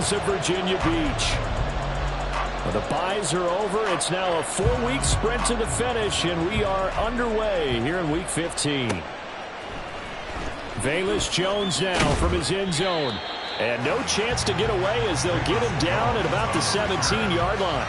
shores of Virginia Beach. Well, the byes are over. It's now a 4-week sprint to the finish, and we are underway here in Week 15. Velus Jones now from his end zone. And no chance to get away as they'll get him down at about the 17-yard line.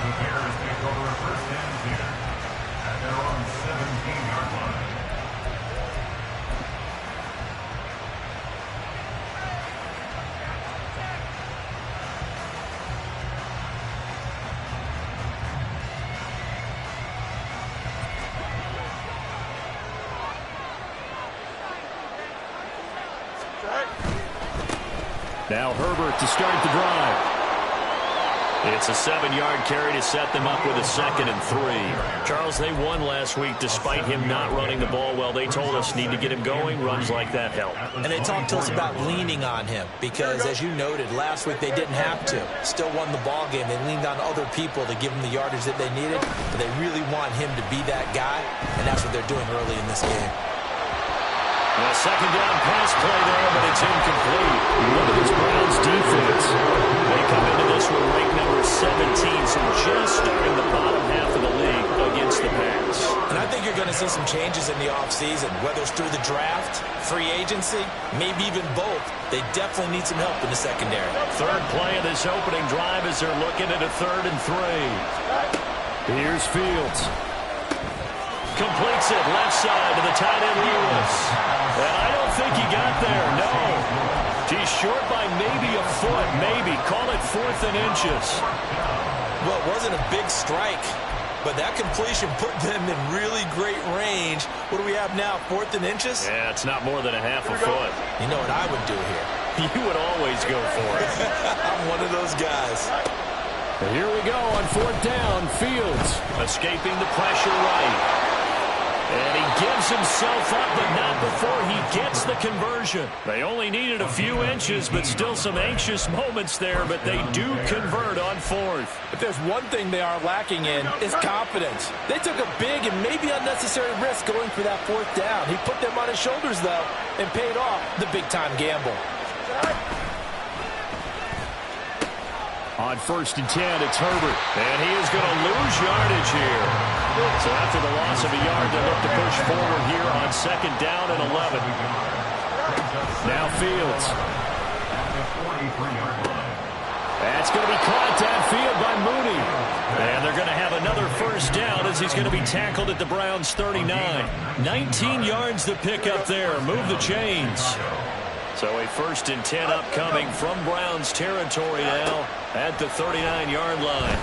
Now Herbert to start the drive. It's a 7-yard carry to set them up with a 2nd and 3. Charles, they won last week despite him not running the ball well. They told us need to get him going. Runs like that help. And they talked to us about leaning on him because, as you noted, last week they didn't have to. Still won the ball game. They leaned on other people to give them the yardage that they needed, but they really want him to be that guy, and that's what they're doing early in this game. A second down pass play there, but it's incomplete. Look at this Browns defense. They come into this one ranked number 17, so just starting the bottom half of the league against the pass. And I think you're going to see some changes in the offseason, whether it's through the draft, free agency, maybe even both. They definitely need some help in the secondary. Third play of this opening drive as they're looking at a 3rd and 3. Here's Fields. Completes it left side to the tight end Lewis. And I don't think he got there, no. He's short by maybe a foot, maybe. Call it 4th and inches. Well, it wasn't a big strike, but that completion put them in really great range. What do we have now, 4th and inches? Yeah, it's not more than a half a foot. You know what I would do here? You would always go for it. I'm one of those guys. And here we go on 4th down. Fields escaping the pressure right. And he gives himself up, but not before he gets the conversion. They only needed a few inches, but still some anxious moments there, but they do convert on 4th. If there's one thing they are lacking in, it's confidence. They took a big and maybe unnecessary risk going for that 4th down. He put them on his shoulders, though, and paid off the big-time gamble. On 1st and 10, it's Herbert. And he is going to lose yardage here. So after the loss of a yard, they look to push forward here on 2nd down and 11. Now Fields. That's going to be caught downfield by Mooney. And they're going to have another 1st down as he's going to be tackled at the Browns' 39. 19 yards to pick up there. Move the chains. So a 1st and 10 upcoming from Browns territory now at the 39-yard line.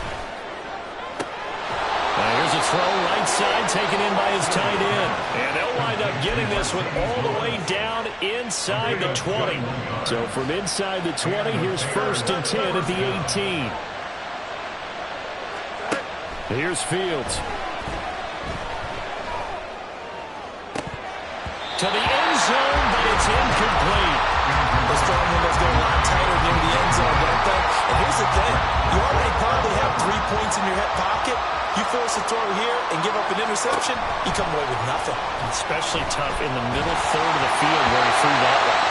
Now here's a throw right side taken in by his tight end. And they'll wind up getting this one all the way down inside the 20. So from inside the 20, here's 1st and 10 at the 18. Here's Fields. To the end zone, but it's incomplete. Those throwing windows get a lot tighter near the end zone, don't they? And here's the thing. You already probably have 3 points in your hip pocket. You force a throw here and give up an interception, you come away with nothing. Especially tough in the middle third of the field where he threw that one.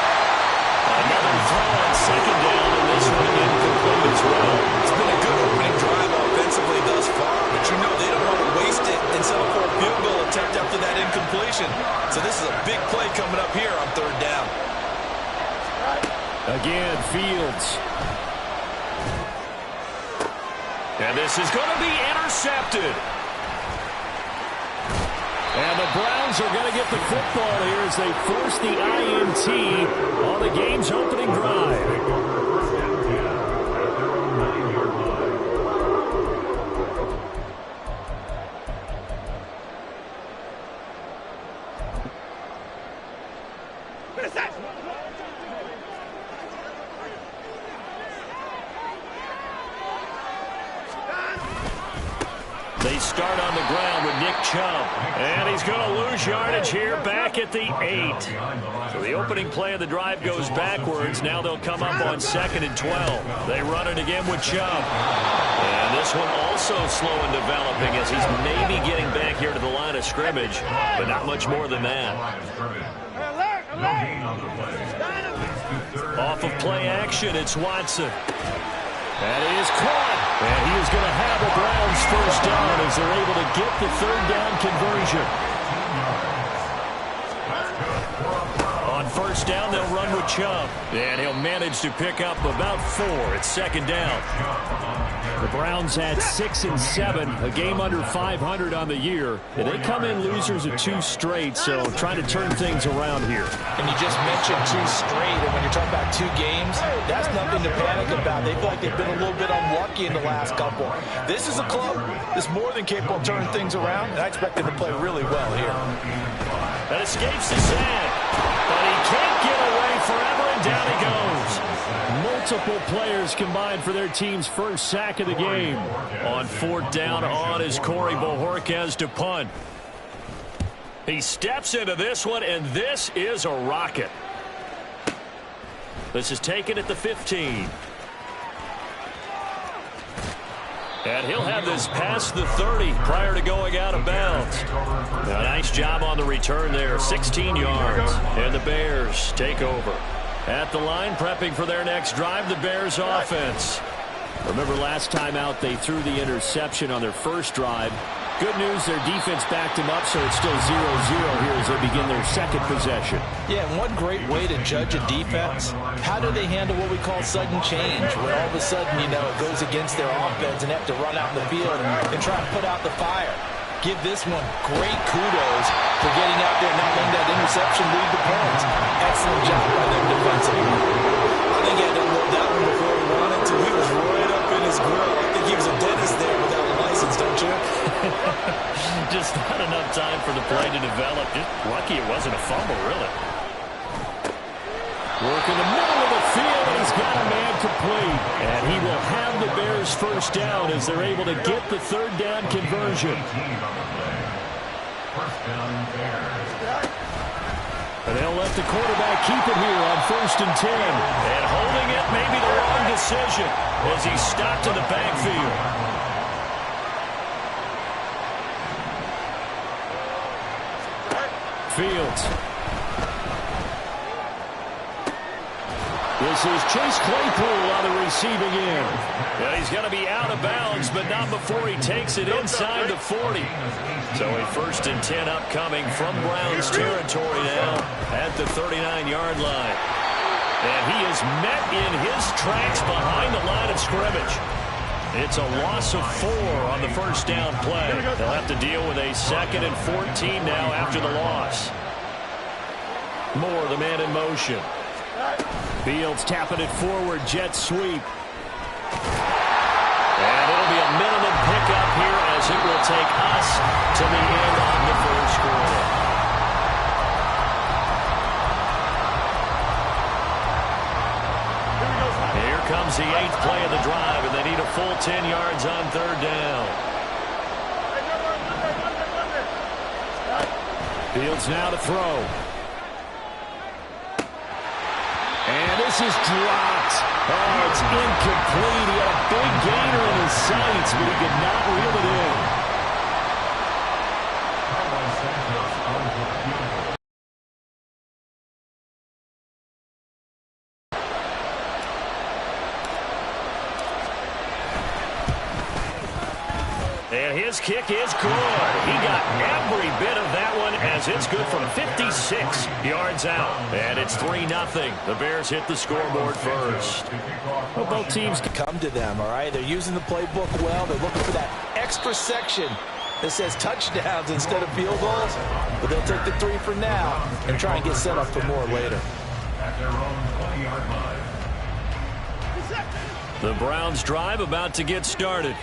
Another throw on 2nd down, and this one incomplete as well. It's been a good opening drive offensively thus far, but you know they don't want to waste it and settle for a field goal attempt after that incompletion. So this is a big play coming up here on 3rd down. Again, Fields. And this is going to be intercepted. And the Browns are going to get the football here as they force the INT on the game's opening drive. They start on the ground with Nick Chubb. And he's going to lose yardage here back at the 8. So the opening play of the drive goes backwards. Now they'll come up on 2nd and 12. They run it again with Chubb. And this one also slow in developing as he's maybe getting back here to the line of scrimmage, but not much more than that. Off of play action, it's Watson. That is caught. And he is going to have the Browns first down as they're able to get the third down conversion. On first down, they'll run with Chubb. And he'll manage to pick up about 4. It's second down. The Browns had 6 and 7, a game under 500 on the year. And they come in losers of 2 straight, so trying to turn things around here. And you just mentioned 2 straight, and when you're talking about 2 games, that's nothing to panic about. They feel like they've been a little bit unlucky in the last couple. This is a club that's more than capable of turning things around, and I expect them to play really well here. That escapes the sack, but he can't get away forever, and down he goes. Multiple players combined for their team's first sack of the game. On fourth down on is Corey Bojorquez to punt. He steps into this one, and this is a rocket. This is taken at the 15. And he'll have this past the 30 prior to going out of bounds. A nice job on the return there, 16 yards. And the Bears take over. At the line, prepping for their next drive, the Bears offense. Remember last time out, they threw the interception on their first drive. Good news, their defense backed them up, so it's still 0-0 here as they begin their second possession. Yeah, and one great way to judge a defense, how do they handle what we call sudden change, where all of a sudden, it goes against their offense and have to run out in the field and try to put out the fire. Give this one great kudos for getting out there and not letting that interception lead to points. Excellent job by them defensively. I think he had to load that one before he wanted to. He was right up in his grill. I think he was a dentist there without a license, don't you? Just not enough time for the play to develop. Just lucky it wasn't a fumble, really. Work in the middle of the field, and he's got a man complete. And he will have the Bears first down as they're able to get the third down conversion. And they'll let the quarterback keep it here on 1st and 10. And holding it may be the wrong decision as he's stopped in the backfield. Fields. This is Chase Claypool on the receiving end. Yeah, he's going to be out of bounds, but not before he takes it inside the 40. So a 1st and 10 upcoming from Browns territory now at the 39-yard line. And he is met in his tracks behind the line of scrimmage. It's a loss of 4 on the first down play. They'll have to deal with a 2nd and 14 now after the loss. Moore, the man in motion. Fields tapping it forward, jet sweep. And it'll be a minimum pickup here as it will take us to the end of the first quarter. Here comes the 8th play of the drive, and they need a full 10 yards on third down. Fields now to throw. And this is dropped. Oh, it's incomplete. He had a big gainer in his sights, but he could not reel it in. And his kick is good. He got every bit of that one as it's good from 56 yards out. And it's 3-0. The Bears hit the scoreboard first. Well, both teams come to them, all right? They're using the playbook well. They're looking for that extra section that says touchdowns instead of field goals. But they'll take the 3 for now and try and get set up for more later. The Browns drive about to get started.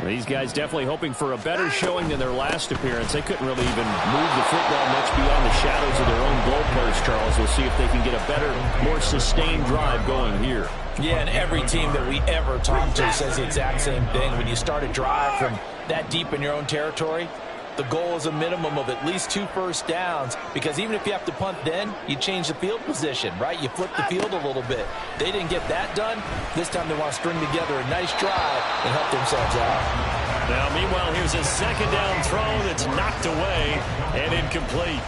These guys definitely hoping for a better showing than their last appearance. They couldn't really even move the football much beyond the shadows of their own goalpost, Charles. We'll see if they can get a better, more sustained drive going here. Yeah, and every team that we ever talk to says the exact same thing. When you start a drive from that deep in your own territory, the goal is a minimum of at least 2 first downs, because even if you have to punt then, you change the field position, right? You flip the field a little bit. They didn't get that done. This time they want to string together a nice drive and help themselves out. Now, meanwhile, here's a 2nd down throw that's knocked away and incomplete.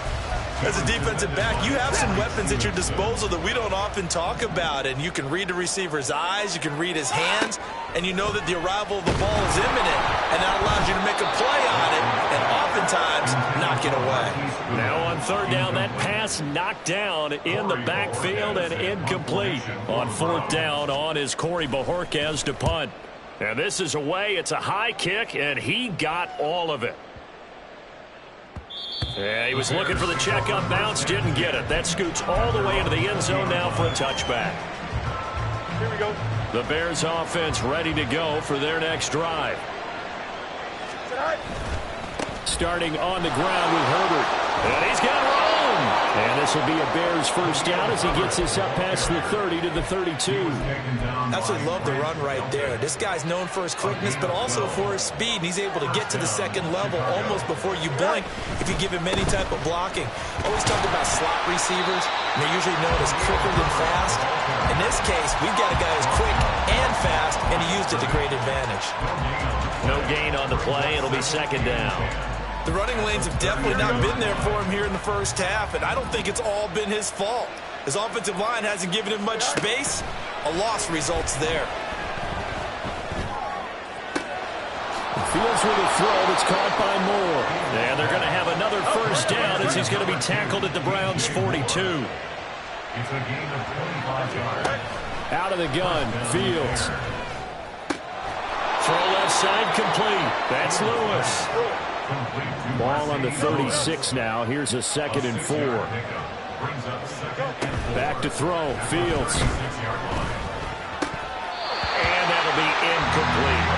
As a defensive back, you have some weapons at your disposal that we don't often talk about, and you can read the receiver's eyes, you can read his hands, and you know that the arrival of the ball is imminent, and that allows you to make a play on it, and oftentimes knock it away. Now on third down, that pass knocked down in the backfield and incomplete. On fourth down, on is Corey Bojorquez to punt. And this is away. It's a high kick, and he got all of it. Yeah, he was looking for the check-up bounce, didn't get it. That scoots all the way into the end zone now for a touchback. Here we go. The Bears offense ready to go for their next drive. Starting on the ground with Herbert. And he's got room. And this will be a Bears first down as he gets this up past the 30 to the 32. Absolutely love the run right there. This guy's known for his quickness, but also for his speed. And he's able to get to the second level almost before you blink if you give him any type of blocking. Always talk about slot receivers, and they're usually known as quicker than fast. In this case, we've got a guy who's quick and fast, and he used it to great advantage. No gain on the play. It'll be second down. The running lanes have definitely not been there for him here in the first half, and I don't think it's all been his fault. His offensive line hasn't given him much space. A loss results there. Fields with a throw that's caught by Moore. And they're going to have another first down as he's going to be tackled at the Browns' 42. It's a gain of 25 yards. Out of the gun, Fields. Throw left side complete. That's Lewis. Ball on the 36 now. Here's a 2nd and 4. Back to throw. Fields. And that'll be incomplete.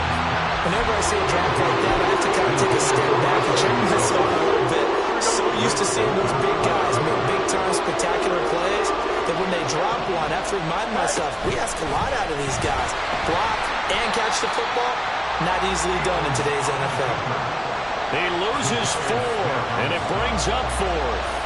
Whenever I see a drop like that, I have to kind of take a step back and check myself a little bit. So used to seeing those big guys make big-time spectacular plays that when they drop one, I have to remind myself, we ask a lot out of these guys. Block and catch the football, not easily done in today's NFL. He loses 4, and it brings up 4th.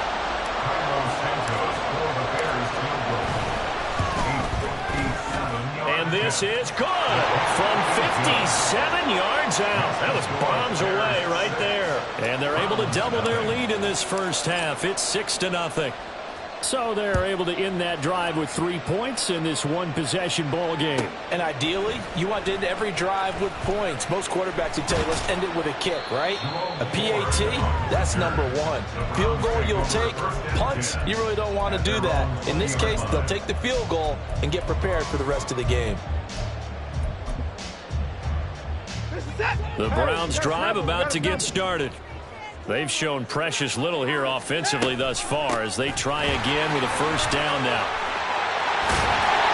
And this is good from 57 yards out. That was bombs away right there. And they're able to double their lead in this first half. It's 6-0. So they're able to end that drive with 3 points in this one-possession ball game. And ideally, you want to end every drive with points. Most quarterbacks would tell you, let's end it with a kick, right? A PAT, that's number 1. Field goal you'll take. Punts, you really don't want to do that. In this case, they'll take the field goal and get prepared for the rest of the game. The Browns drive about to get started. They've shown precious little here offensively thus far as they try again with a first down now.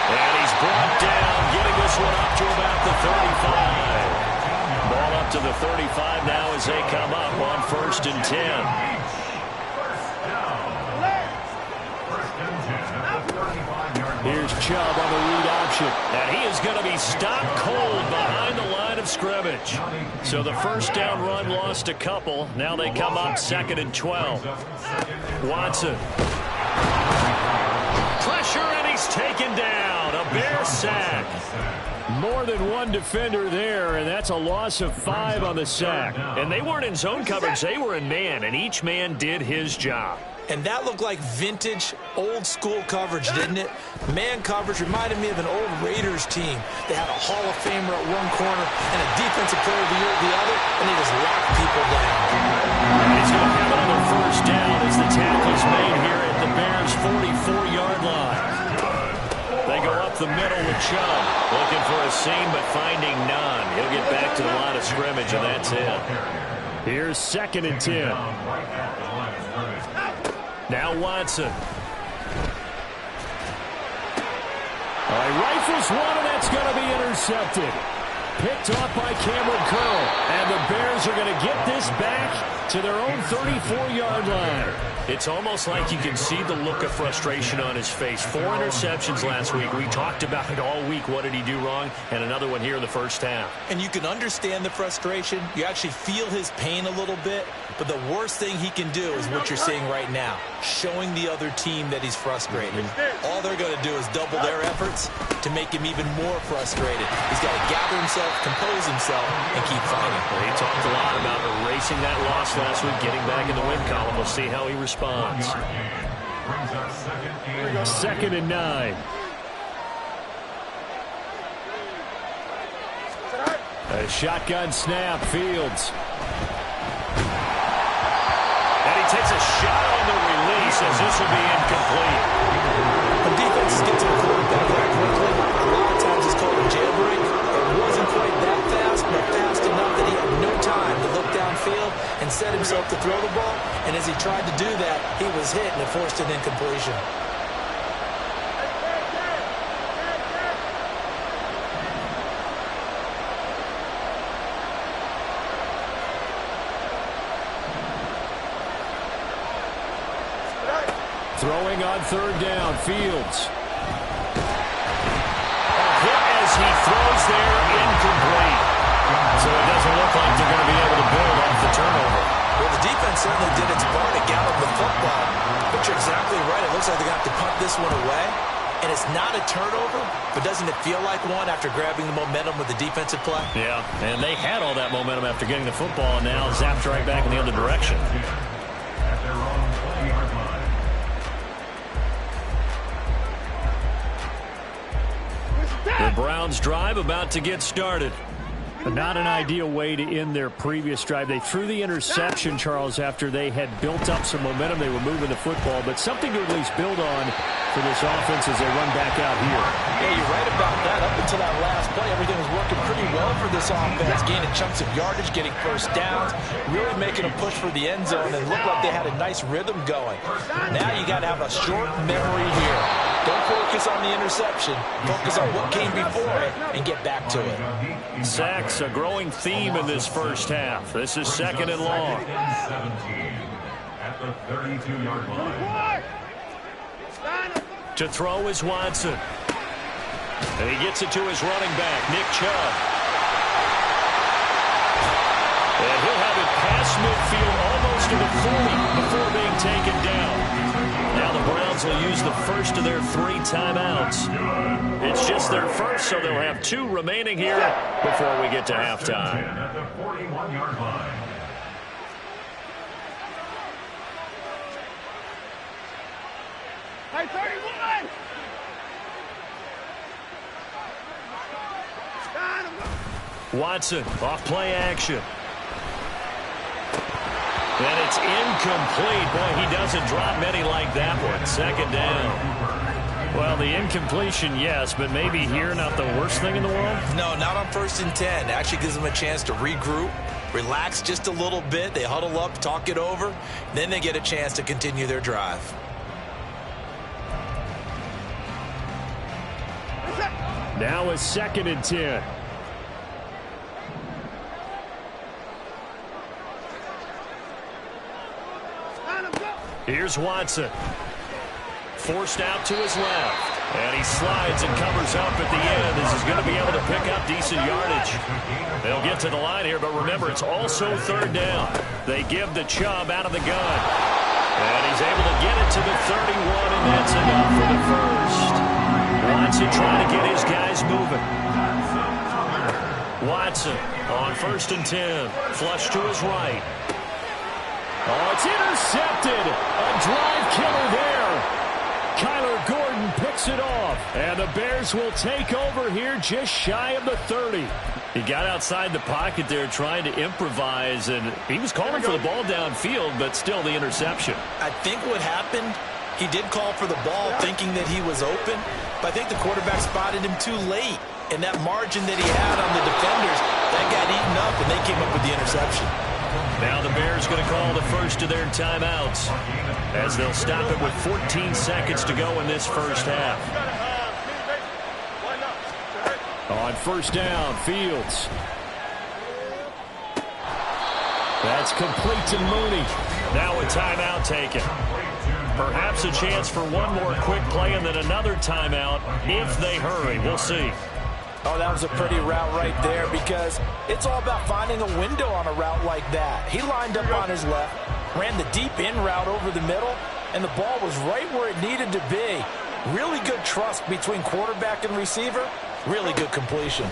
And he's brought down, getting this one up to about the 35. Ball up to the 35 now as they come up on 1st and 10. Here's Chubb on the read option. And he is going to be stopped cold behind the line of scrimmage. So the first down run lost a couple. Now they come up 2nd and 12. Watson. Pressure, and he's taken down. A Bear sack. More than one defender there, and that's a loss of 5 on the sack. And they weren't in zone coverage. They were in man, and each man did his job. And that looked like vintage, old-school coverage, didn't it? Man coverage reminded me of an old Raiders team. They had a Hall of Famer at one corner and a Defensive Player of the Year at the other, and they just locked people down. He's going to have another first down as the tackle is made here at the Bears' 44-yard line. They go up the middle with Chubb, looking for a seam but finding none. He'll get back to the line of scrimmage, and that's it. Here's 2nd and 10. Now Watson. He rifles one, and that's going to be intercepted. Picked off by Cameron Curl. And the Bears are going to get this back to their own 34-yard line. It's almost like you can see the look of frustration on his face. 4 interceptions last week. We talked about it all week. What did he do wrong? And another one here in the first half. And you can understand the frustration. You actually feel his pain a little bit. But the worst thing he can do is what you're seeing right now, showing the other team that he's frustrated. All they're going to do is double their efforts to make him even more frustrated. He's got to gather himself, compose himself, and keep fighting. He talked a lot about erasing that loss last week, getting back in the win column. We'll see how he responds. Second and 9. A shotgun snap, Fields. And he takes a shot on the release as this will be incomplete. When defenses get to the quarterback that quickly, a lot of times it's called a jailbreak. It wasn't quite that fast, but fast enough that he had no time to look downfield and set himself to throw the ball. And as he tried to do that, he was hit and it forced an incompletion. Throwing on third down, Fields. A hit as he throws there, incomplete. So it doesn't look like they're going to be able to build off the turnover. Well, the defense certainly did its part to gallop the football. But you're exactly right. It looks like they're going to have to punt this one away. And it's not a turnover, but doesn't it feel like one after grabbing the momentum with the defensive play? Yeah, and they had all that momentum after getting the football, and now zapped right back in the other direction. At their own 20-yard line. The Browns drive about to get started. Not an ideal way to end their previous drive. They threw the interception, Charles, after they had built up some momentum. They were moving the football, but something to at least build on for this offense as they run back out here. Yeah, you're right about that. Up until that last play, everything was working pretty well for this offense, gaining chunks of yardage, getting first downs, really making a push for the end zone, and looked like they had a nice rhythm going. Now you got to have a short memory here. Don't focus on the interception. Focus on what came before it and get back to it. Sacks, a growing theme in this first half. This is second and long. 17 at the 32-yard line. To throw is Watson. And he gets it to his running back, Nick Chubb. And he'll have it past midfield almost to the 40 before being taken down. Now the Browns will use the first of their 3 timeouts. It's just their first, so they'll have 2 remaining here before we get to halftime. At the 41-yard line. Hey, 31! Watson, off play action. And it's incomplete. Boy, he doesn't drop many like that one. Second down. Well, the incompletion, yes, but maybe here not the worst thing in the world? No, not on 1st and 10. Actually gives them a chance to regroup, relax just a little bit. They huddle up, talk it over. Then they get a chance to continue their drive. Now it's 2nd and 10. Here's Watson. Forced out to his left. And he slides and covers up at the end as he's going to be able to pick up decent yardage. They'll get to the line here, but remember, it's also 3rd down. They give the Chubb out of the gun. And he's able to get it to the 31, and that's enough for the first. Watson trying to get his guys moving. Watson on 1st and 10. Flush to his right. Oh, it's intercepted. A drive killer there. Kyler Gordon picks it off. And the Bears will take over here just shy of the 30. He got outside the pocket there trying to improvise, and he was calling for the ball downfield, but still the interception. I think what happened, he did call for the ball thinking that he was open, but I think the quarterback spotted him too late. And that margin that he had on the defenders, that got eaten up, and they came up with the interception. Now the Bears going to call the first of their timeouts as they'll stop it with 14 seconds to go in this first half. On 1st down, Fields. That's complete to Mooney. Now a timeout taken. Perhaps a chance for one more quick play and then another timeout if they hurry. We'll see. Oh, that was a pretty route right there because it's all about finding a window on a route like that. He lined up on his left, ran the deep in route over the middle, and the ball was right where it needed to be. Really good trust between quarterback and receiver. Really good completion.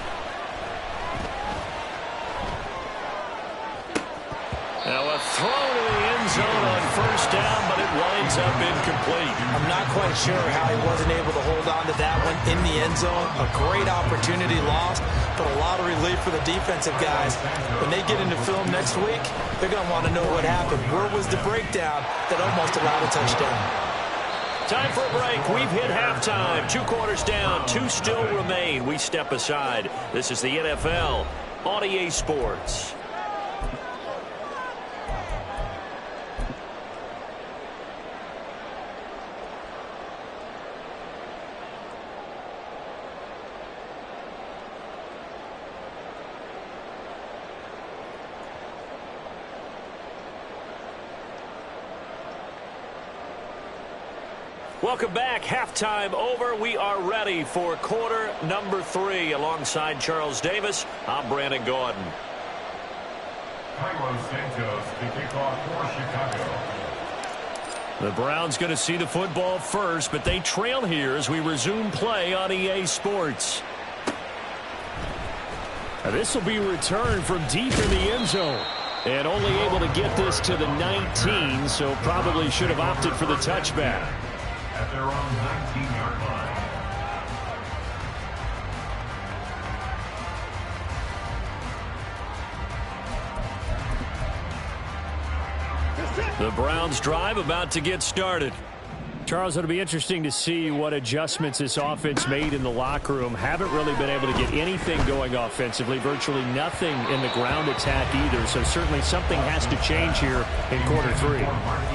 Now a throw to the end zone on first down, but it winds up incomplete. I'm not quite sure how he wasn't able to hold on to that one in the end zone. A great opportunity lost, but a lot of relief for the defensive guys. When they get into film next week, they're going to want to know what happened. Where was the breakdown that almost allowed a touchdown? Time for a break. We've hit halftime. 2 quarters down, 2 still remain. We step aside. This is the NFL on EA Sports. Welcome back. Halftime over. We are ready for quarter number 3. Alongside Charles Davis, I'm Brandon Gaudin. Cairo Santos to kick off for Chicago. The Browns going to see the football first, but they trail here as we resume play on EA Sports. Now this will be returned from deep in the end zone. And only able to get this to the 19, so probably should have opted for the touchback. At their own 19-yard line. The Browns drive about to get started. Charles, it'll be interesting to see what adjustments this offense made in the locker room. Haven't really been able to get anything going offensively, virtually nothing in the ground attack either. So certainly something has to change here in quarter 3.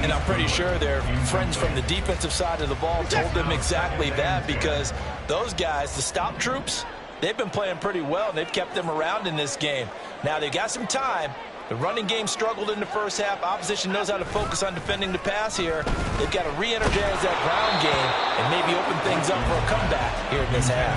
And I'm pretty sure their friends from the defensive side of the ball told them exactly that, because those guys, the stop troops, they've been playing pretty well, and they've kept them around in this game. Now they've got some time. The running game struggled in the first half. Opposition knows how to focus on defending the pass here. They've got to re-energize that ground game and maybe open things up for a comeback here in this half.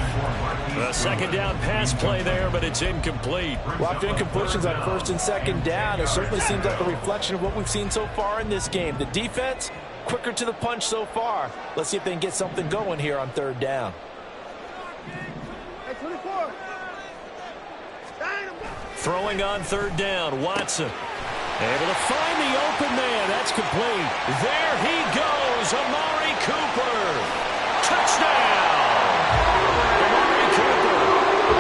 A second down pass play there, but it's incomplete. Well, after incompletions on first and second down, it certainly seems like a reflection of what we've seen so far in this game. The defense, quicker to the punch so far. Let's see if they can get something going here on third down. Throwing on third down, Watson. Able to find the open man. That's complete. There he goes, Amari Cooper. Touchdown! Amari Cooper,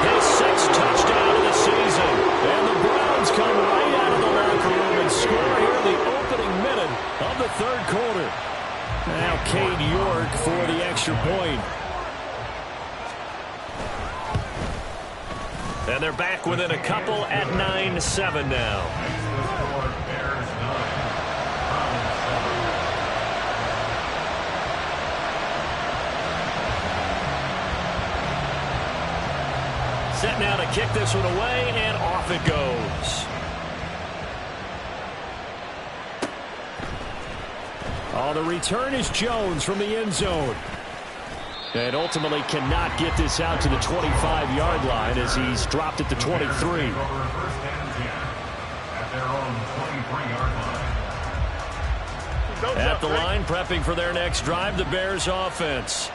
his 6th touchdown of the season. And the Browns come right out of the locker room and score here in the opening minute of the 3rd quarter. Now Cade York for the extra point. And they're back within a couple at 9-7 now. Set now to kick this one away, and off it goes. Oh, the return is Jones from the end zone. And ultimately cannot get this out to the 25-yard line as he's dropped at the 23. At the line, prepping for their next drive, the Bears offense.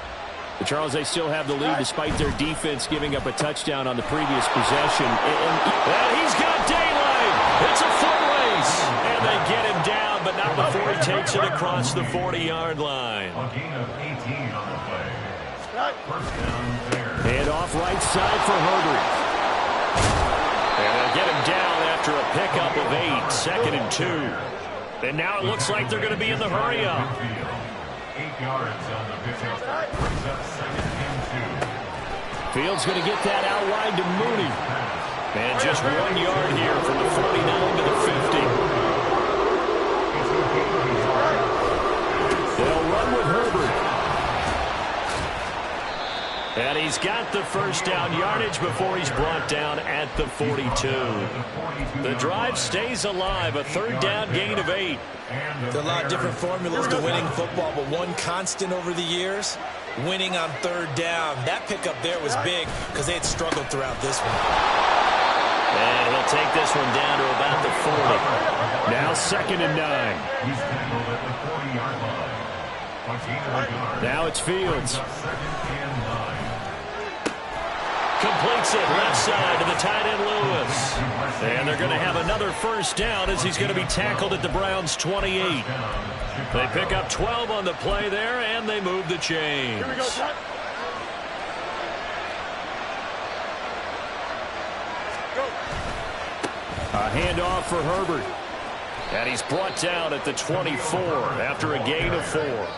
But Charles, they still have the lead despite their defense giving up a touchdown on the previous possession. And he's got daylight. It's a foot race. And they get him down, but not before he takes it across the 40-yard line. A gain of 18 on the play. And off right side for Herbert. And they'll get him down after a pickup of 8, 2nd and 2. And now it looks like they're going to be in the hurry-up. 8 yards on the pickup. Brings up 2nd and 2. Fields going to get that out wide to Mooney. And just 1 yard here from the 49 to the 50. They'll run with Herbert. And he's got the first down yardage before he's brought down at the 42. The drive stays alive, a 3rd down gain of 8. There are a lot of different formulas to winning football, but one constant over the years, winning on 3rd down. That pickup there was big because they had struggled throughout this one. And he'll take this one down to about the 40. Now 2nd and 9. He's tackled at the 40-yard line. Now it's Fields. 2nd and 9. Completes it left side to the tight end Lewis. And they're going to have another first down as he's going to be tackled at the Browns' 28. They pick up 12 on the play there, and they move the chains. Here we go, Chuck. Go. A handoff for Herbert. And he's brought down at the 24 after a gain of 4.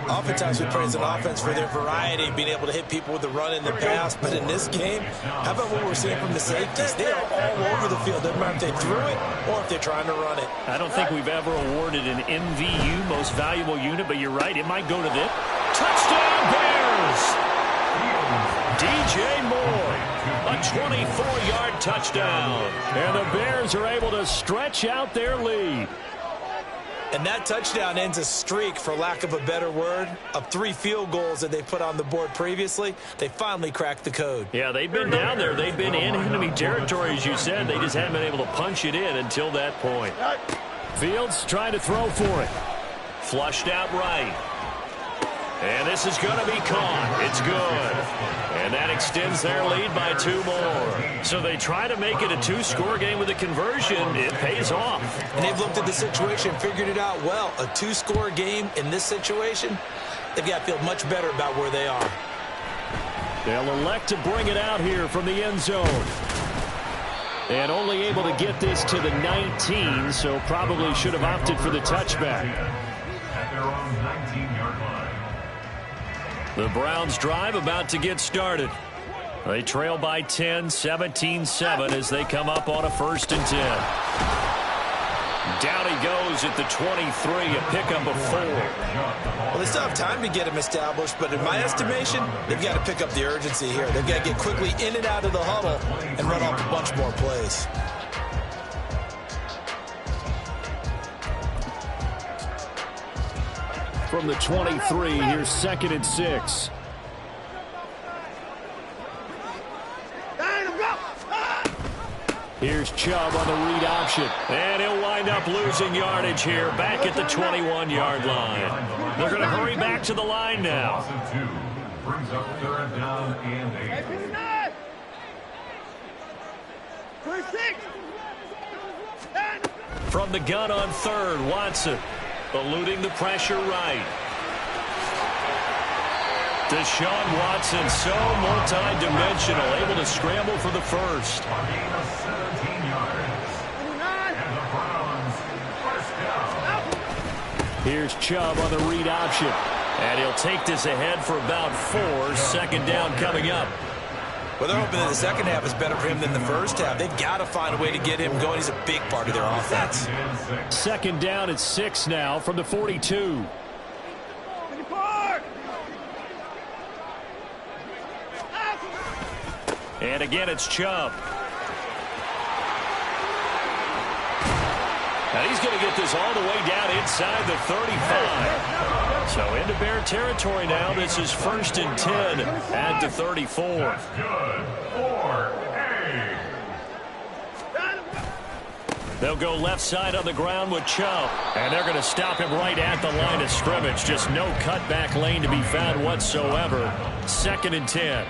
Oftentimes we praise an offense for their variety, being able to hit people with the run and the pass. But in this game, how about what we're seeing from the safeties? They are all over the field. Doesn't matter if they threw it or if they're trying to run it. I don't think we've ever awarded an MVU, most valuable unit, but you're right. It might go to this. Touchdown, Bears! DJ Moore, a 24-yard touchdown. And the Bears are able to stretch out their lead. And that touchdown ends a streak, for lack of a better word, of 3 field goals that they put on the board previously. They finally cracked the code. Yeah, they've been down there. They've been in enemy territory, as you said. They just haven't been able to punch it in until that point. Fields trying to throw for it. Flushed out right. And this is going to be caught. It's good. And that extends their lead by 2 more. So they try to make it a 2-score game with a conversion. It pays off. And they've looked at the situation, figured it out well. A 2-score game in this situation, they've got to feel much better about where they are. They'll elect to bring it out here from the end zone. And only able to get this to the 19, so probably should have opted for the touchback. At their own 19-yard line. The Browns drive about to get started. They trail by 10, 17-7 as they come up on a 1st and 10. Down he goes at the 23, a pickup of 4. Well, they still have time to get him established, but in my estimation, they've got to pick up the urgency here. They've got to get quickly in and out of the huddle and run off a bunch more plays. From the 23, here's 2nd and 6. Here's Chubb on the read option. And he'll wind up losing yardage here back at the 21-yard line. They're going to hurry back to the line now. Brings up 3rd down and 8. From the gun on 3rd, Watson eluding the pressure right. Deshaun Watson, so multi-dimensional, able to scramble for the 1st. A gain of 17 yards. And the Browns, 1st down. Here's Chubb on the read option. And he'll take this ahead for about 4. 2nd down coming up. Well, they're hoping that the second half is better for him than the first half. They've got to find a way to get him going. He's a big part of their offense. 2nd down at 6 now from the 42. And again, it's Chubb. And he's going to get this all the way down inside the 35. So into Bear territory now. This is 1st and 10 at the 34. That's good. 4-8. They'll go left side on the ground with Chubb. And they're going to stop him right at the line of scrimmage. Just no cutback lane to be found whatsoever. 2nd and 10.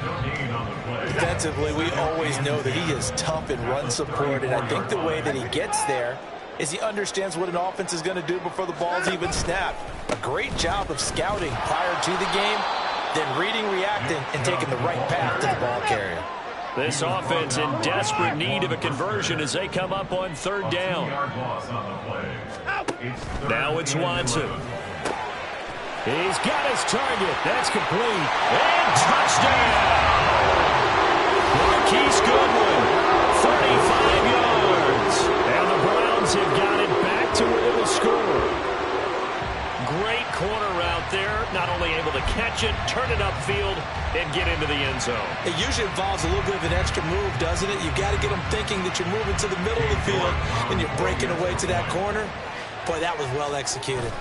Defensively, we always know that he is tough in run support, and I think the way that he gets there is he understands what an offense is going to do before the ball's even snapped. A great job of scouting prior to the game, then reading, reacting, and taking the right path to the ball carrier. This offense in desperate need of a conversion as they come up on 3rd down. Now it's Watson. He's got his target. That's complete. And touchdown! Marquise Goodwin, 35 yards. And the Browns have got it back to where they will score. Great corner route there. Not only able to catch it, turn it upfield, and get into the end zone. It usually involves a little bit of an extra move, doesn't it? You've got to get them thinking that you're moving to the middle of the field and you're breaking away to that corner. Boy, that was well executed.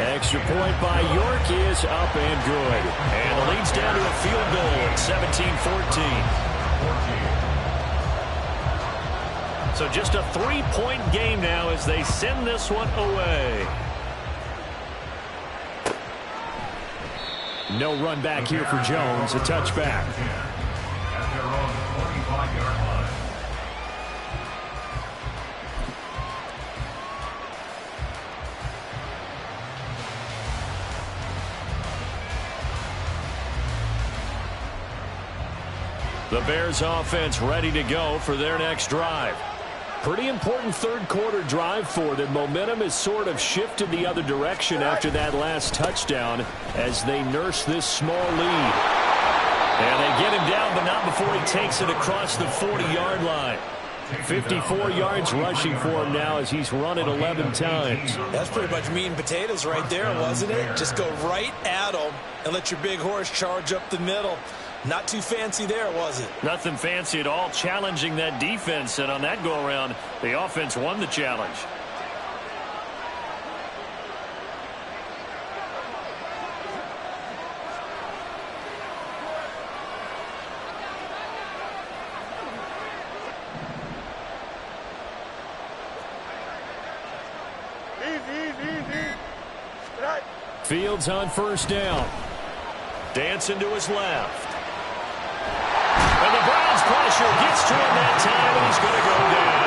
Extra point by York is up and good. And the lead's down to a field goal at 17-14. So just a 3-point game now as they send this one away. No run back here for Jones. A touchback. At their own 5-yard line. The Bears offense ready to go for their next drive. Pretty important third quarter drive for them. Momentum has sort of shifted the other direction after that last touchdown as they nurse this small lead. And they get him down, but not before he takes it across the 40-yard line. 54 yards rushing for him now as he's run it 11 times. That's pretty much meat and potatoes right there, wasn't it? Just go right at him and let your big horse charge up the middle. Not too fancy there, was it? Nothing fancy at all, challenging that defense. And on that go-around, the offense won the challenge. Fields on first down. Dancing to his left. And the Browns pressure gets to him that time, and he's going to go down.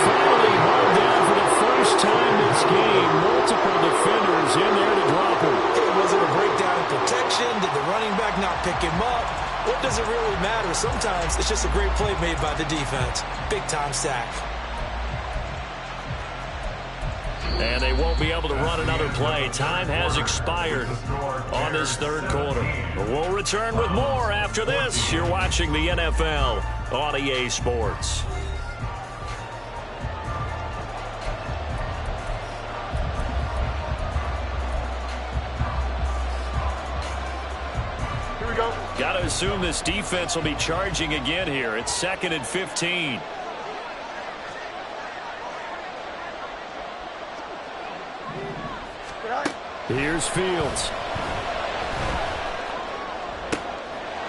Finally hauled down for the first time this game. Multiple defenders in there to drop him. Was it a breakdown in protection? Did the running back not pick him up? What does it really matter? Sometimes it's just a great play made by the defense. Big-time sack. And they won't be able to run another play. Time has expired on this third quarter. We'll return with more after this. You're watching the NFL on EA Sports. Here we go. Got to assume this defense will be charging again here. It's 2nd and 15. Here's Fields.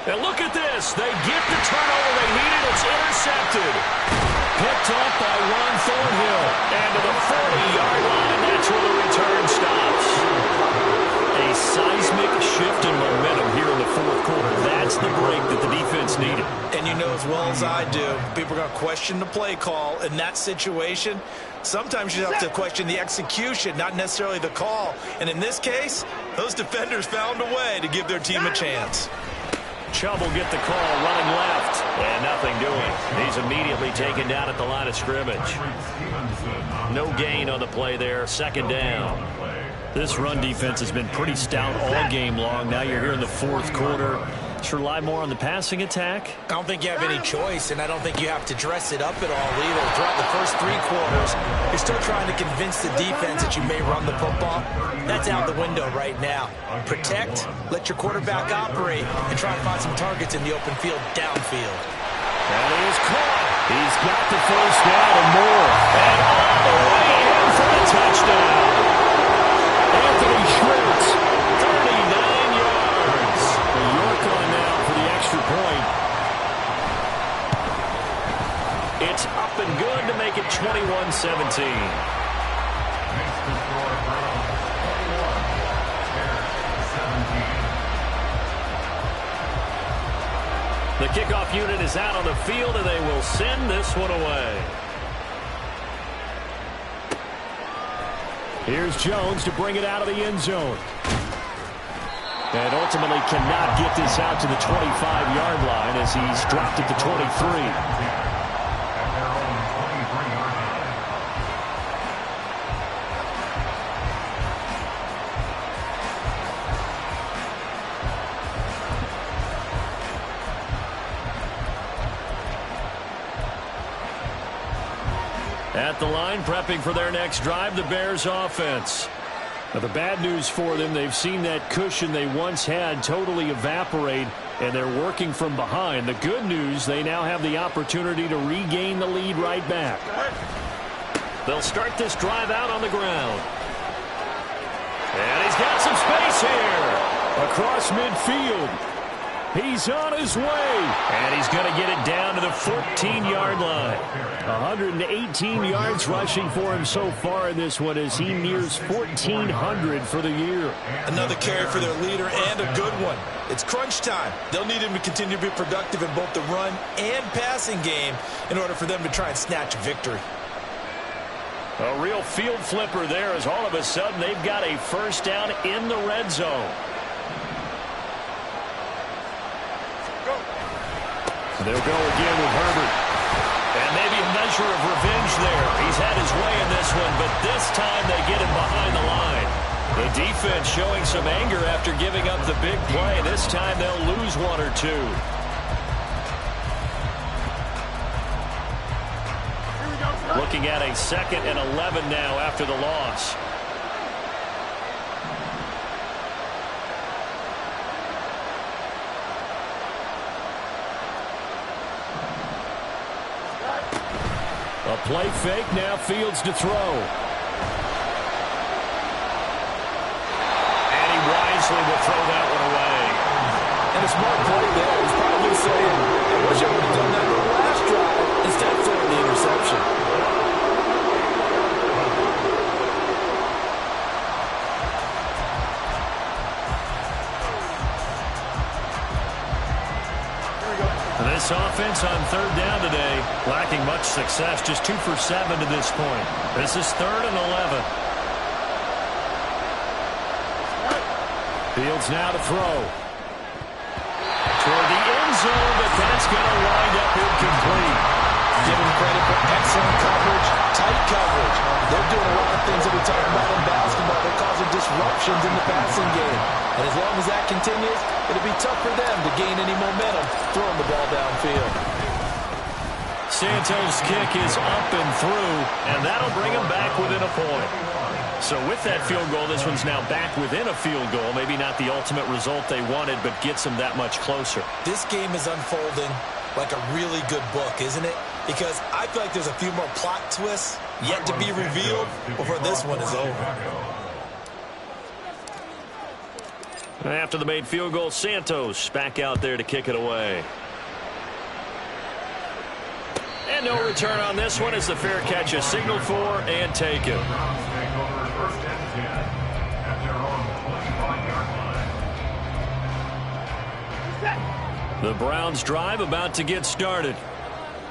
And look at this. They get the turnover they needed. It's intercepted. Picked up by Juan Thornhill. And to the 40-yard line, that's where the return stops. A seismic shift in momentum here in the fourth quarter. That's the break that the defense needed. And you know as well as I do, people are going to question the play call in that situation. Sometimes you have to question the execution, not necessarily the call. And in this case, those defenders found a way to give their team a chance. Chubb will get the call running left. And nothing doing. He's immediately taken down at the line of scrimmage. No gain on the play there. 2nd down. This run defense has been pretty stout all game long. Now you're here in the fourth quarter. Should rely more on the passing attack? I don't think you have any choice, and I don't think you have to dress it up at all either. Throughout the first 3 quarters, you're still trying to convince the defense that you may run the football. That's out the window right now. Protect, let your quarterback operate, and try to find some targets in the open field downfield. And he is caught. He's got the first down and more. And all the way in for the touchdown. Anthony Schwartz, 39 yards. York on now for the extra point. It's up and good to make it 21-17. The kickoff unit is out on the field, and they will send this one away. Here's Jones to bring it out of the end zone. And ultimately cannot get this out to the 25-yard line as he's dropped at the 23. At the line, prepping for their next drive, the Bears offense. Now, the bad news for them, they've seen that cushion they once had totally evaporate, and they're working from behind. The good news, they now have the opportunity to regain the lead right back. They'll start this drive out on the ground. And he's got some space here across midfield. He's on his way. And he's going to get it down to the 14-yard line. 118 yards rushing for him so far in this one as he nears 1,400 for the year. Another carry for their leader and a good one. It's crunch time. They'll need him to continue to be productive in both the run and passing game in order for them to try and snatch a victory. A real field flipper there as all of a sudden they've got a first down in the red zone. They'll go again with Herbert. And maybe a measure of revenge there. He's had his way in this one, but this time they get him behind the line. The defense showing some anger after giving up the big play. This time they'll lose one or two. Looking at a 2nd and 11 now after the loss. A play fake, now Fields to throw. And he wisely will throw that one away. And a smart play there. He's probably saying, I wish I would have done that in the last drive instead of throwing the interception. This offense on 3rd down today, lacking much success, just 2 for 7 to this point. This is 3rd and 11. Fields now to throw. Toward the end zone, but that's going to wind up incomplete. Give him credit for excellent coverage, tight coverage. They're doing a lot of things that we talk about in basketball. They're causing disruptions in the passing game. And as long as that continues, it'll be tough for them to gain any momentum throwing the ball downfield. Santos' kick is up and through, and that'll bring him back within a point. So with that field goal, this one's now back within a field goal. Maybe not the ultimate result they wanted, but gets them that much closer. This game is unfolding like a really good book, isn't it? Because I feel like there's a few more plot twists yet to be revealed before this one is over. After the made field goal, Santos back out there to kick it away. And no return on this one as the fair catch is signaled for and taken. The Browns drive about to get started.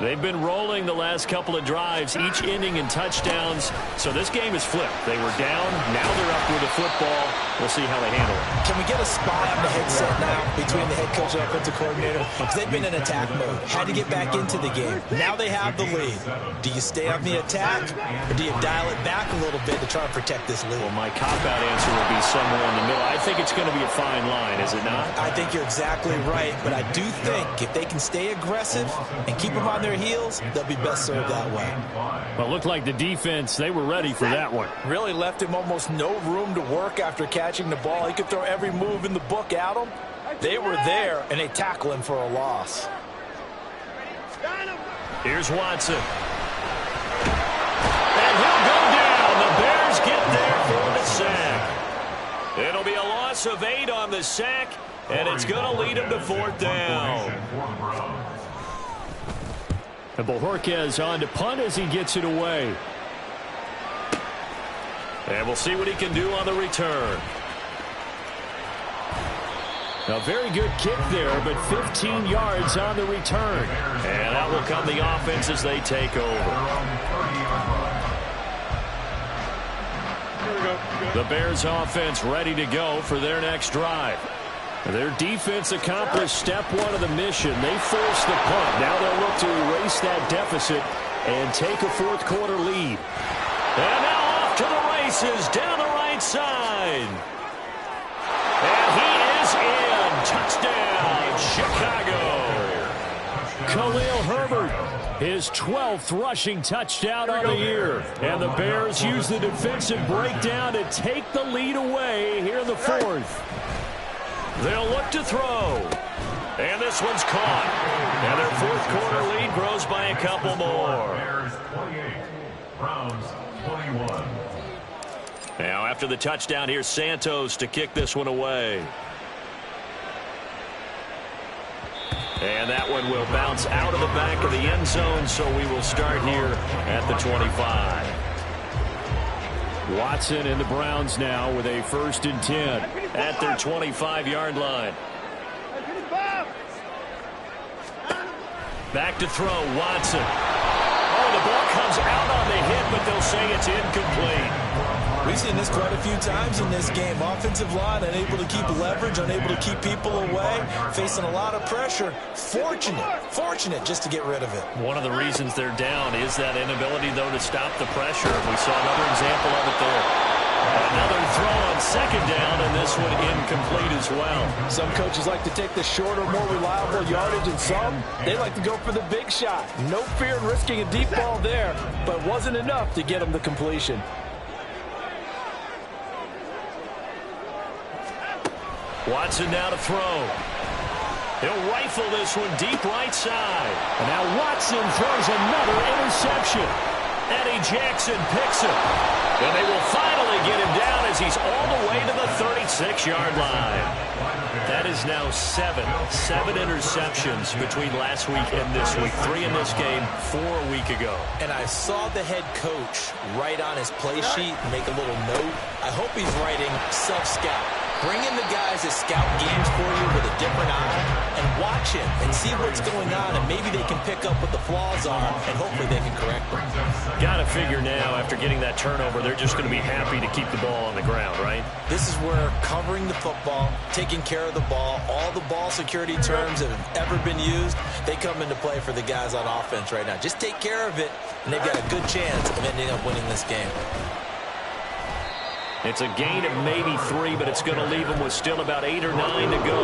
They've been rolling the last couple of drives, each ending in touchdowns. So this game is flipped. They were down. Now they're up with the football. We'll see how they handle it. Can we get a spy on the headset now between the head coach and offensive coordinator? Because they've been in attack mode. Had to get back into the game. Now they have the lead. Do you stay on the attack, or do you dial it back a little bit to try and protect this lead? Well, my cop-out answer would be somewhere in the middle. I think it's going to be a fine line, is it not? I think you're exactly right, but I do think if they can stay aggressive and keep them on their heels, they'll be best served that way. Well, it looked like the defense, they were ready for that one. Really left him almost no room to work after catching the ball. He could throw every move in the book at him. They were there, and they tackle him for a loss. Here's Watson. And he'll go down. The Bears get there for the sack. It'll be a loss of 8 on the sack, and it's going to lead him to 4th down. And Bojorquez on to punt as he gets it away. And we'll see what he can do on the return. A very good kick there, but 15 yards on the return. And out will come the offense as they take over. The Bears offense ready to go for their next drive. Their defense accomplished step 1 of the mission. They forced the punt. Now they'll look to erase that deficit and take a 4th quarter lead. And now off to the races down the right side. And he is in. Touchdown, Chicago. Khalil Herbert, his 12th rushing touchdown on the year. And the Bears use the defensive breakdown to take the lead away here in the 4th. They'll look to throw. And this one's caught. And their 4th quarter lead grows by a couple more. Bears 28, Browns 21. Now after the touchdown, here's Santos to kick this one away. And that one will bounce out of the back of the end zone, so we will start here at the 25. Watson and the Browns now with a 1st and 10 at their 25-yard line. Back to throw, Watson. Oh, the ball comes out on the hit, but they'll say it's incomplete. We've seen this quite a few times in this game. Offensive line unable to keep leverage, unable to keep people away, facing a lot of pressure. Fortunate just to get rid of it. One of the reasons they're down is that inability, though, to stop the pressure. We saw another example of it there. Another throw on 2nd down, and this one incomplete as well. Some coaches like to take the shorter, more reliable yardage, and some, they like to go for the big shot. No fear in risking a deep ball there, but wasn't enough to get them the completion. Watson now to throw. He'll rifle this one deep right side. And now Watson throws another interception. Eddie Jackson picks him. And they will finally get him down as he's all the way to the 36-yard line. That is now 7 interceptions between last week and this week. 3 in this game, 4 a week ago. And I saw the head coach write on his play sheet, make a little note. I hope he's writing self-scout. Bring in the guys that scout games for you with a different eye and watch him and see what's going on, and maybe they can pick up what the flaws are, and hopefully they can correct them. Got to figure now, after getting that turnover, they're just going to be happy to keep the ball on the ground, right? This is where covering the football, taking care of the ball, all the ball security terms that have ever been used, they come into play for the guys on offense right now. Just take care of it, and they've got a good chance of ending up winning this game. It's a gain of maybe 3, but it's going to leave them with still about 8 or 9 to go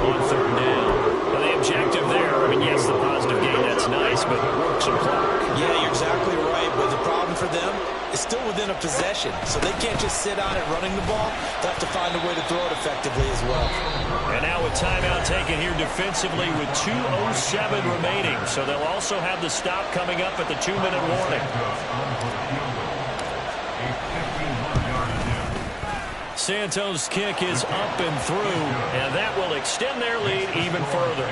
on 3rd down. Now, the objective there, I mean, yes, the positive gain, that's nice, but work some clock. Yeah, you're exactly right, but the problem for them is still within a possession, so they can't just sit on it running the ball. They'll have to find a way to throw it effectively as well. And now a timeout taken here defensively with 2:07 remaining, so they'll also have the stop coming up at the 2-minute warning. Santos' kick is up and through, and that will extend their lead even further.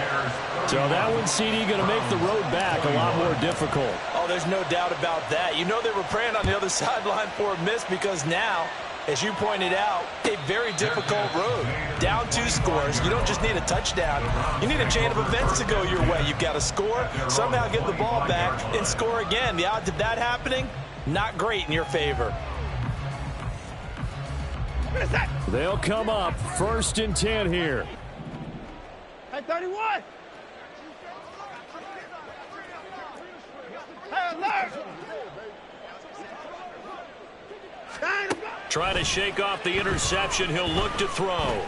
So that one, CD, going to make the road back a lot more difficult. Oh, there's no doubt about that. You know they were praying on the other sideline for a miss because now, as you pointed out, a very difficult road. Down 2 scores. You don't just need a touchdown. You need a chain of events to go your way. You've got to score, somehow get the ball back, and score again. The odds of that happening, not great in your favor. They'll come up 1st and 10 here. Hey, 31. Hey, alert. Try to shake off the interception. He'll look to throw.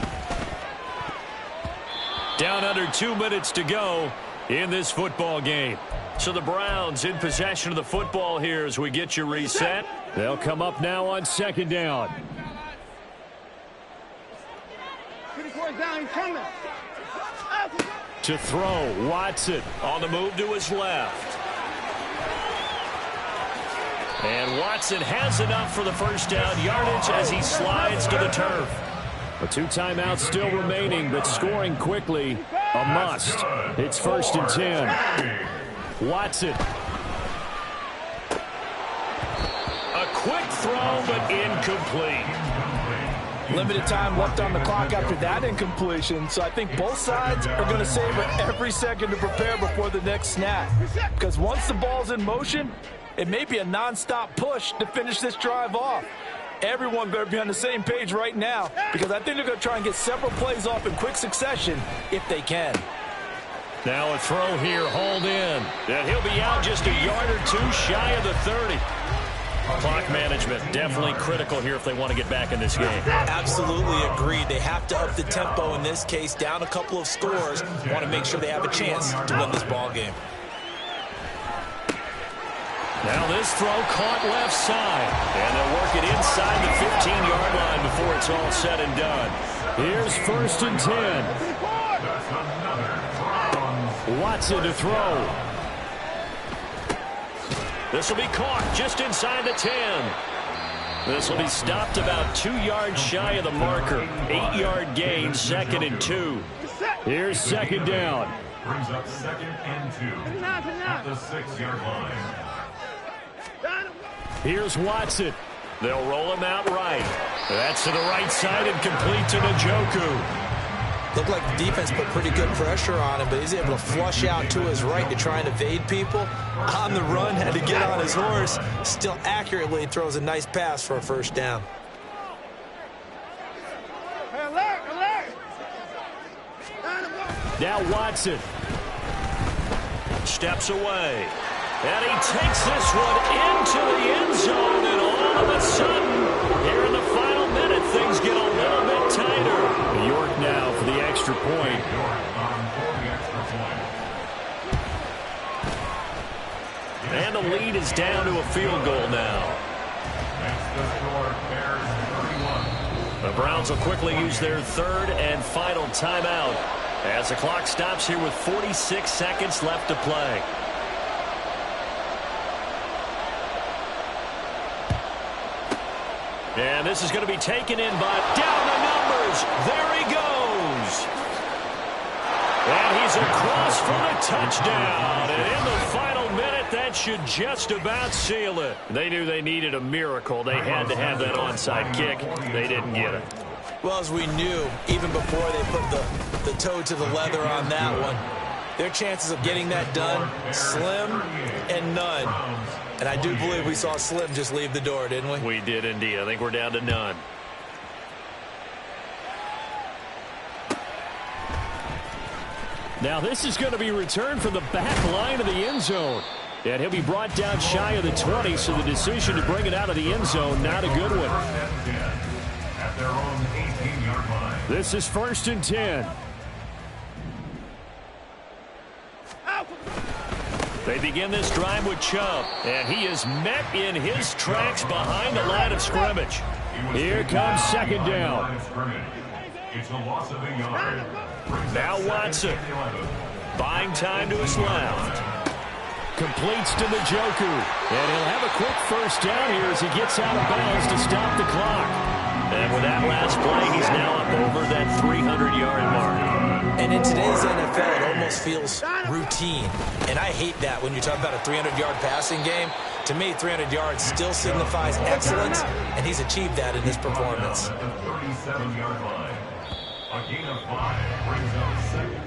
Down under 2 minutes to go in this football game. So the Browns in possession of the football here as we get you reset. They'll come up now on 2nd down. To throw, Watson on the move to his left. And Watson has enough for the 1st down yardage as he slides to the turf. A 2 timeouts still remaining, but scoring quickly, a must. It's 1st and 10. Watson. A quick throw, but incomplete. Limited time left on the clock after that incompletion, so I think both sides are going to savor every second to prepare before the next snap. Because once the ball's in motion, it may be a nonstop push to finish this drive off. Everyone better be on the same page right now, because I think they're going to try and get several plays off in quick succession if they can. Now a throw here, hauled in. And he'll be out just a yard or 2 shy of the 30. Clock management definitely critical here if they want to get back in this game. Absolutely agreed. They have to up the tempo in this case, down a couple of scores. Want to make sure they have a chance to win this ball game. Now this throw caught left side. And they'll work it inside the 15-yard line before it's all said and done. Here's 1st and 10. Watson to throw. This will be caught just inside the 10. This will be stopped about 2 yards shy of the marker. 8-yard gain, 2nd and 2. Here's 2nd down. brings up 2nd and 2 at the 6-yard line. Here's Watson. They'll roll him out right. That's to the right side and complete to Njoku. Looked like the defense put pretty good pressure on him, but he's able to flush out to his right to try and evade people. On the run, had to get on his horse. Still accurately throws a nice pass for a first down. Now Watson steps away. And he takes this one into the end zone, and all of a sudden, here in the final minute, things get a little bit tighter. York now for the extra point. And the lead is down to a field goal now. The Browns will quickly use their third and final timeout as the clock stops here with 46 seconds left to play. And this is going to be taken in by down the numbers. There he goes. And he's across for the touchdown. And in the final minute, that should just about seal it. They knew they needed a miracle. They had to have that onside kick. They didn't get it. Well, as we knew, even before they put the toe to the leather on that one, their chances of getting that done, slim and none. And I do believe we saw Slim just leave the door, didn't we? We did indeed. I think we're down to none. Now this is going to be returned from the back line of the end zone. And he'll be brought down shy of the 20, so the decision to bring it out of the end zone, not a good one. At their own 18-yard line. This is 1st and 10. They begin this drive with Chubb, and he is met in his tracks behind the line of scrimmage. Here comes 2nd down. It's a loss of a yard. Now Watson, buying time to his left. Completes to Njoku, and he'll have a quick first down here as he gets out of bounds to stop the clock. And with that last play, he's now up over that 300-yard mark. And in today's NFL, it almost feels routine. And I hate that when you talk about a 300-yard passing game. To me, 300 yards still signifies excellence, and he's achieved that in this performance. The 37-yard line. A gain of 5 brings up 2nd